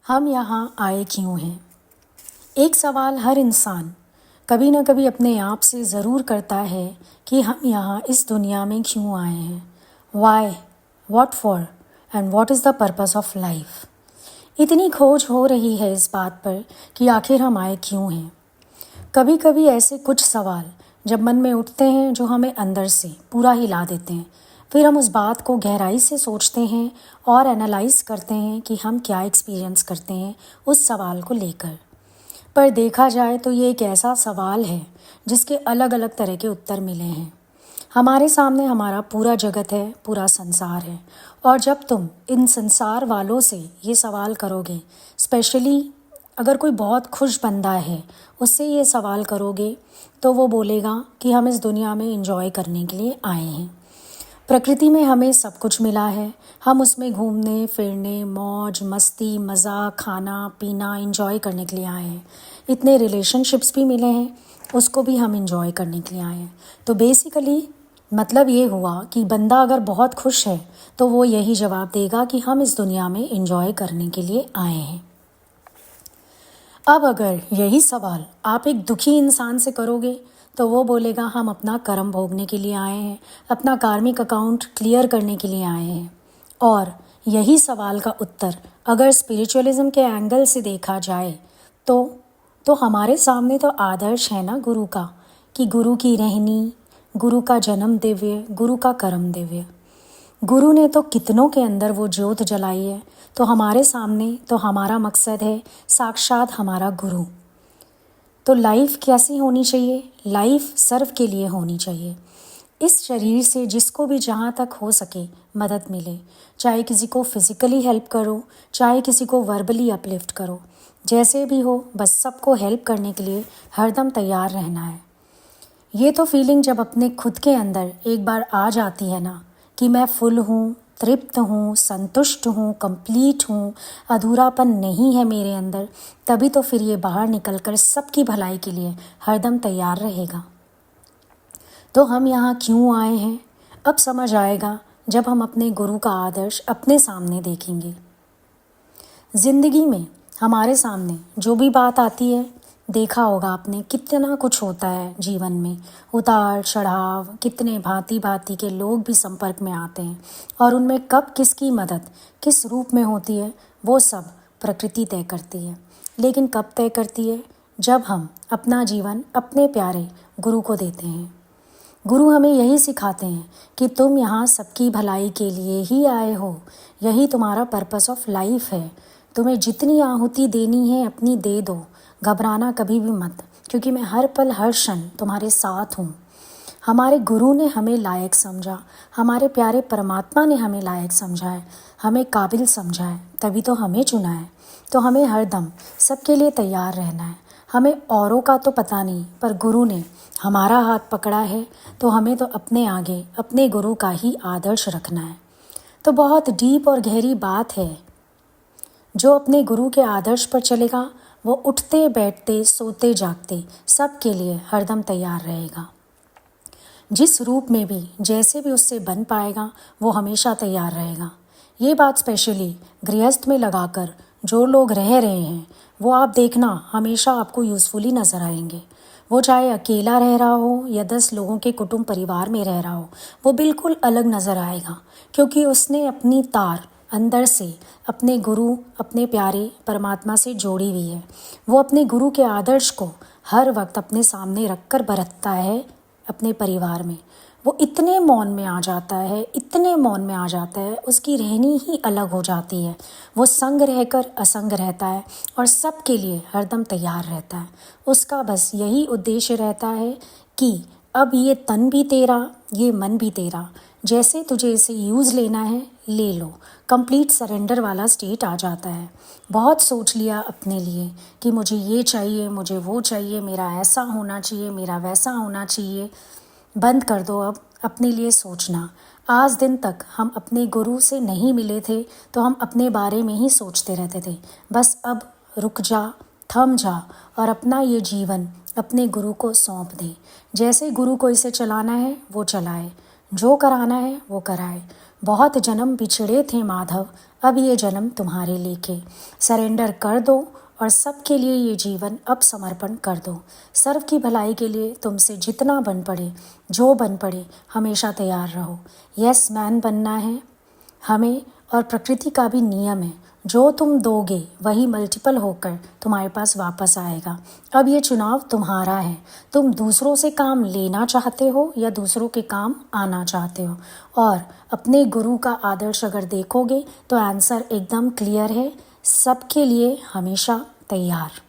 हम यहाँ आए क्यों हैं? एक सवाल हर इंसान कभी न कभी अपने आप से ज़रूर करता है कि हम यहाँ इस दुनिया में क्यों आए हैं। Why, what for and what is the purpose of life. इतनी खोज हो रही है इस बात पर कि आखिर हम आए क्यों हैं। कभी कभी ऐसे कुछ सवाल जब मन में उठते हैं जो हमें अंदर से पूरा हिला देते हैं। फिर हम उस बात को गहराई से सोचते हैं और एनालाइज करते हैं कि हम क्या एक्सपीरियंस करते हैं उस सवाल को लेकर। पर देखा जाए तो ये एक ऐसा सवाल है जिसके अलग अलग तरह के उत्तर मिले हैं। हमारे सामने हमारा पूरा जगत है, पूरा संसार है। और जब तुम इन संसार वालों से ये सवाल करोगे, स्पेशली अगर कोई बहुत खुश बंदा है उससे ये सवाल करोगे, तो वो बोलेगा कि हम इस दुनिया में एंजॉय करने के लिए आए हैं। प्रकृति में हमें सब कुछ मिला है, हम उसमें घूमने फिरने, मौज मस्ती, मज़ा, खाना पीना एंजॉय करने के लिए आए हैं। इतने रिलेशनशिप्स भी मिले हैं, उसको भी हम एंजॉय करने के लिए आए हैं। तो बेसिकली मतलब ये हुआ कि बंदा अगर बहुत खुश है तो वो यही जवाब देगा कि हम इस दुनिया में एंजॉय करने के लिए आए हैं। अब अगर यही सवाल आप एक दुखी इंसान से करोगे तो वो बोलेगा हम अपना कर्म भोगने के लिए आए हैं, अपना कार्मिक अकाउंट क्लियर करने के लिए आए हैं। और यही सवाल का उत्तर अगर स्पिरिचुअलिज्म के एंगल से देखा जाए तो हमारे सामने तो आदर्श है ना गुरु का, कि गुरु की रहनी, गुरु का जन्म दिव्य, गुरु का कर्म दिव्य। गुरु ने तो कितनों के अंदर वो ज्योत जलाई है, तो हमारे सामने तो हमारा मकसद है साक्षात हमारा गुरु। तो लाइफ कैसी होनी चाहिए? लाइफ सर्व के लिए होनी चाहिए। इस शरीर से जिसको भी जहाँ तक हो सके मदद मिले, चाहे किसी को फिज़िकली हेल्प करो, चाहे किसी को वर्बली अपलिफ्ट करो, जैसे भी हो, बस सबको हेल्प करने के लिए हरदम तैयार रहना है। ये तो फीलिंग जब अपने खुद के अंदर एक बार आ जाती है ना कि मैं फुल हूँ, तृप्त हूँ, संतुष्ट हूँ, कंप्लीट हूँ, अधूरापन नहीं है मेरे अंदर, तभी तो फिर ये बाहर निकलकर सबकी भलाई के लिए हरदम तैयार रहेगा। तो हम यहाँ क्यों आए हैं अब समझ आएगा जब हम अपने गुरु का आदर्श अपने सामने देखेंगे। ज़िंदगी में हमारे सामने जो भी बात आती है, देखा होगा आपने कितना कुछ होता है जीवन में, उतार चढ़ाव, कितने भांति भांति के लोग भी संपर्क में आते हैं और उनमें कब किसकी मदद किस रूप में होती है वो सब प्रकृति तय करती है। लेकिन कब तय करती है? जब हम अपना जीवन अपने प्यारे गुरु को देते हैं। गुरु हमें यही सिखाते हैं कि तुम यहाँ सबकी भलाई के लिए ही आए हो, यही तुम्हारा पर्पस ऑफ लाइफ है। तुम्हें जितनी आहुति देनी है अपनी दे दो, घबराना कभी भी मत, क्योंकि मैं हर पल हर क्षण तुम्हारे साथ हूँ। हमारे गुरु ने हमें लायक समझा, हमारे प्यारे परमात्मा ने हमें लायक समझा है, हमें काबिल समझा है, तभी तो हमें चुना है। तो हमें हरदम सबके लिए तैयार रहना है। हमें औरों का तो पता नहीं, पर गुरु ने हमारा हाथ पकड़ा है, तो हमें तो अपने आगे अपने गुरु का ही आदर्श रखना है। तो बहुत डीप और गहरी बात है। जो अपने गुरु के आदर्श पर चलेगा वो उठते बैठते सोते जागते सब के लिए हरदम तैयार रहेगा। जिस रूप में भी जैसे भी उससे बन पाएगा वो हमेशा तैयार रहेगा। ये बात स्पेशली गृहस्थ में लगाकर जो लोग रह रहे हैं वो आप देखना हमेशा आपको यूज़फुली नज़र आएंगे। वो चाहे अकेला रह रहा हो या 10 लोगों के कुटुंब परिवार में रह रहा हो, वो बिल्कुल अलग नज़र आएगा, क्योंकि उसने अपनी तार अंदर से अपने गुरु, अपने प्यारे परमात्मा से जोड़ी हुई है। वो अपने गुरु के आदर्श को हर वक्त अपने सामने रखकर बरतता है अपने परिवार में। वो इतने मौन में आ जाता है, इतने मौन में आ जाता है, उसकी रहनी ही अलग हो जाती है। वो संग रहकर असंग रहता है और सबके लिए हरदम तैयार रहता है। उसका बस यही उद्देश्य रहता है कि अब ये तन भी तेरा, ये मन भी तेरा, जैसे तुझे इसे यूज़ लेना है ले लो। कंप्लीट सरेंडर वाला स्टेट आ जाता है। बहुत सोच लिया अपने लिए कि मुझे ये चाहिए, मुझे वो चाहिए, मेरा ऐसा होना चाहिए, मेरा वैसा होना चाहिए। बंद कर दो अब अपने लिए सोचना। आज दिन तक हम अपने गुरु से नहीं मिले थे तो हम अपने बारे में ही सोचते रहते थे। बस अब रुक जा, थम जा और अपना ये जीवन अपने गुरु को सौंप दे। जैसे गुरु को इसे चलाना है वो चलाए, जो कराना है वो कराए। बहुत जन्म बिछड़े थे माधव, अब ये जन्म तुम्हारे लेके। सरेंडर कर दो और सबके लिए ये जीवन अब समर्पण कर दो। सर्व की भलाई के लिए तुमसे जितना बन पड़े, जो बन पड़े, हमेशा तैयार रहो। यस मैन बनना है हमें, और प्रकृति का भी नियम है, जो तुम दोगे वही मल्टीपल होकर तुम्हारे पास वापस आएगा। अब ये चुनाव तुम्हारा है, तुम दूसरों से काम लेना चाहते हो या दूसरों के काम आना चाहते हो। और अपने गुरु का आदर्श अगर देखोगे तो आंसर एकदम क्लियर है, सबके लिए हमेशा तैयार।